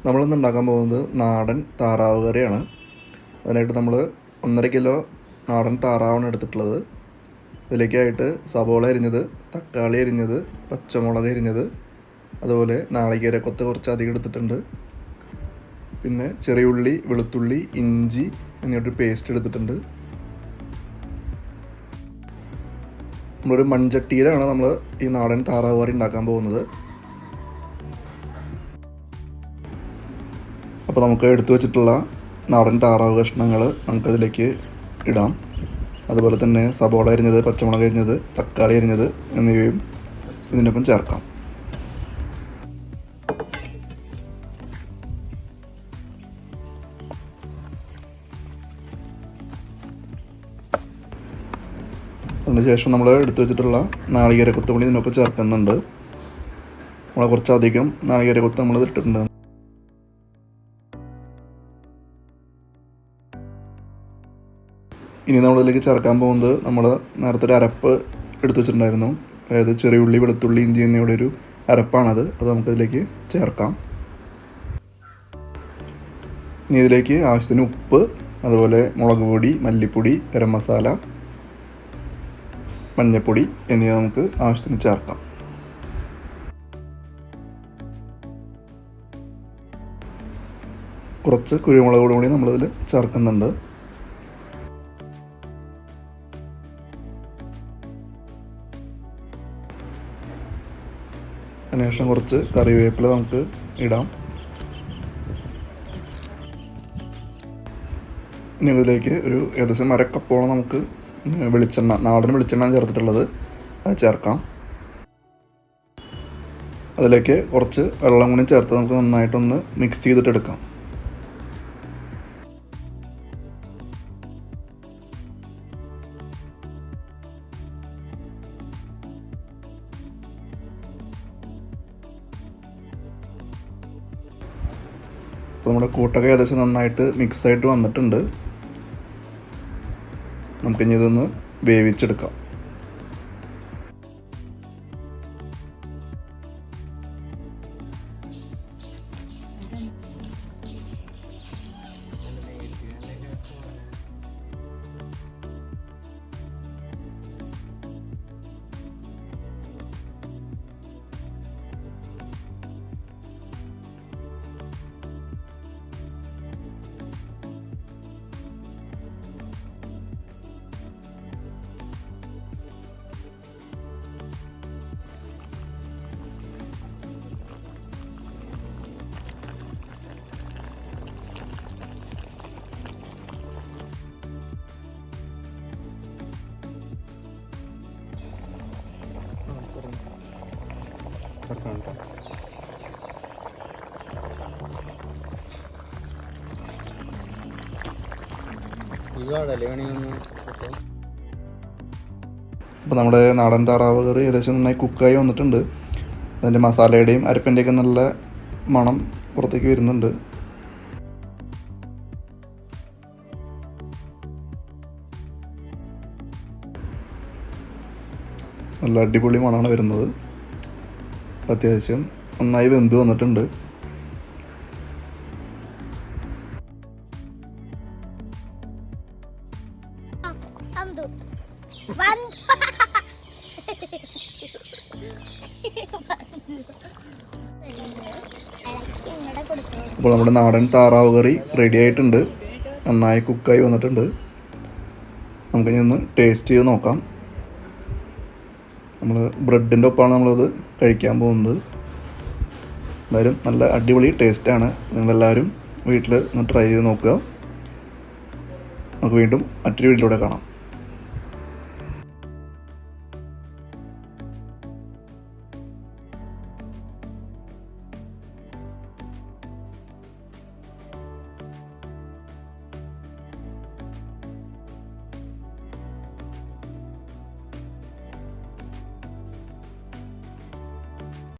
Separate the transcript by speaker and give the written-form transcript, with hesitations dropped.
Speaker 1: നമ്മളിന്ന് ഉണ്ടാക്കാൻ പോകുന്നത് നാടൻ താറാവ് കറിയാണ്. അതിനായിട്ട് നമ്മൾ 1.5 കിലോ നാടൻ താറാവാണ് എടുത്തിട്ടുള്ളത്. ഇതിലേക്കായിട്ട് സവോള അരിഞ്ഞത്, തക്കാളി അരിഞ്ഞത്, പച്ചമുളക് അരിഞ്ഞത്, അതുപോലെ നാളികേരക്കൊത്ത് കുറച്ച് അധികം എടുത്തിട്ടുണ്ട്. പിന്നെ ചെറിയുള്ളി, വെളുത്തുള്ളി, ഇഞ്ചി എന്നിവയുടെ പേസ്റ്റ് എടുത്തിട്ടുണ്ട്. നമ്മളൊരു മൺചട്ടിയിലാണ് നമ്മൾ ഈ നാടൻ താറാവ് കറി ഉണ്ടാക്കാൻ പോകുന്നത്. അപ്പോൾ നമുക്ക് എടുത്തു വച്ചിട്ടുള്ള നാടൻ താറാവ് കഷ്ണങ്ങൾ നമുക്കതിലേക്ക് ഇടാം. അതുപോലെ തന്നെ സവോള അരിഞ്ഞത്, പച്ചമുളക് അരിഞ്ഞത്, തക്കാളി അരിഞ്ഞത് എന്നിവയും ഇതിനൊപ്പം ചേർക്കാം. അതിനുശേഷം നമ്മൾ എടുത്തു വെച്ചിട്ടുള്ള നാളികേരക്കൊത്ത് കൂടി ഇതിനൊപ്പം ചേർക്കുന്നുണ്ട്. നമ്മൾ കുറച്ചധികം നാളികേരക്കൊത്ത് നമ്മൾ ഇട്ടിട്ടുണ്ട്. ഇനി നമ്മളിതിലേക്ക് ചേർക്കാൻ പോകുന്നത് നമ്മൾ നേരത്തെ ഒരു അരപ്പ് എടുത്തു വെച്ചിട്ടുണ്ടായിരുന്നു. അതായത് ചെറിയുള്ളി, വെളുത്തുള്ളി, ഇഞ്ചി എന്നിവയുടെ ഒരു അരപ്പാണത്. അത് നമുക്കിതിലേക്ക് ചേർക്കാം. ഇനി ഇതിലേക്ക് ആവശ്യത്തിന് ഉപ്പ്, അതുപോലെ മുളക് പൊടി, മല്ലിപ്പൊടി, ഗരം മസാല, മഞ്ഞൾപ്പൊടി എന്നിവ നമുക്ക് ആവശ്യത്തിന് ചേർക്കാം. കുറച്ച് കുരുമുളക് കൂടി നമ്മളിതിൽ ചേർക്കുന്നുണ്ട്. അതിനുശേഷം കുറച്ച് കറിവേപ്പില നമുക്ക് ഇടാം. ഇനി ഇതിലേക്ക് ഒരു ഏകദേശം അരക്കപ്പോളം നമുക്ക് വെളിച്ചെണ്ണ, നാടൻ വെളിച്ചെണ്ണ ചേർത്തിട്ടുള്ളത് അത് ചേർക്കാം. അതിലേക്ക് കുറച്ച് വെള്ളം കൂടി ചേർത്ത് നമുക്ക് നന്നായിട്ടൊന്ന് മിക്സ് ചെയ്തിട്ടെടുക്കാം. അപ്പോൾ നമ്മുടെ കൂട്ടൊക്കെ ഏകദേശം നന്നായിട്ട് മിക്സായിട്ട് വന്നിട്ടുണ്ട്. നമുക്കിനി ഇതൊന്ന് വേവിച്ചെടുക്കാം. അപ്പോൾ നമ്മുടെ നാടൻ താറാവ് കറി ഏകദേശം നന്നായി കുക്കായി വന്നിട്ടുണ്ട്. അതിൻ്റെ മസാലയുടെയും അരപ്പിൻ്റെയൊക്കെ നല്ല മണം പുറത്തേക്ക് വരുന്നുണ്ട്. നല്ല അടിപൊളി മണമാണ് വരുന്നത്. അത്യാവശ്യം നന്നായി വെന്ത് വന്നിട്ടുണ്ട്. അപ്പോൾ നമ്മുടെ നാടൻ താറാവ് കറി റെഡി ആയിട്ടുണ്ട്. നന്നായി കുക്കായി വന്നിട്ടുണ്ട്. നമുക്കിനി ഒന്ന് ടേസ്റ്റ് ചെയ്ത് നോക്കാം. നമ്മൾ ബ്രെഡിൻ്റെ ഒപ്പമാണ് നമ്മളത് കഴിക്കാൻ പോകുന്നത്. എന്തായാലും നല്ല അടിപൊളി ടേസ്റ്റാണ്. നിങ്ങളെല്ലാവരും വീട്ടിൽ ഒന്ന് ട്രൈ ചെയ്ത് നോക്കുക. നമുക്ക് വീണ്ടും മറ്റൊരു വീഡിയോയിലൂടെ കാണാം.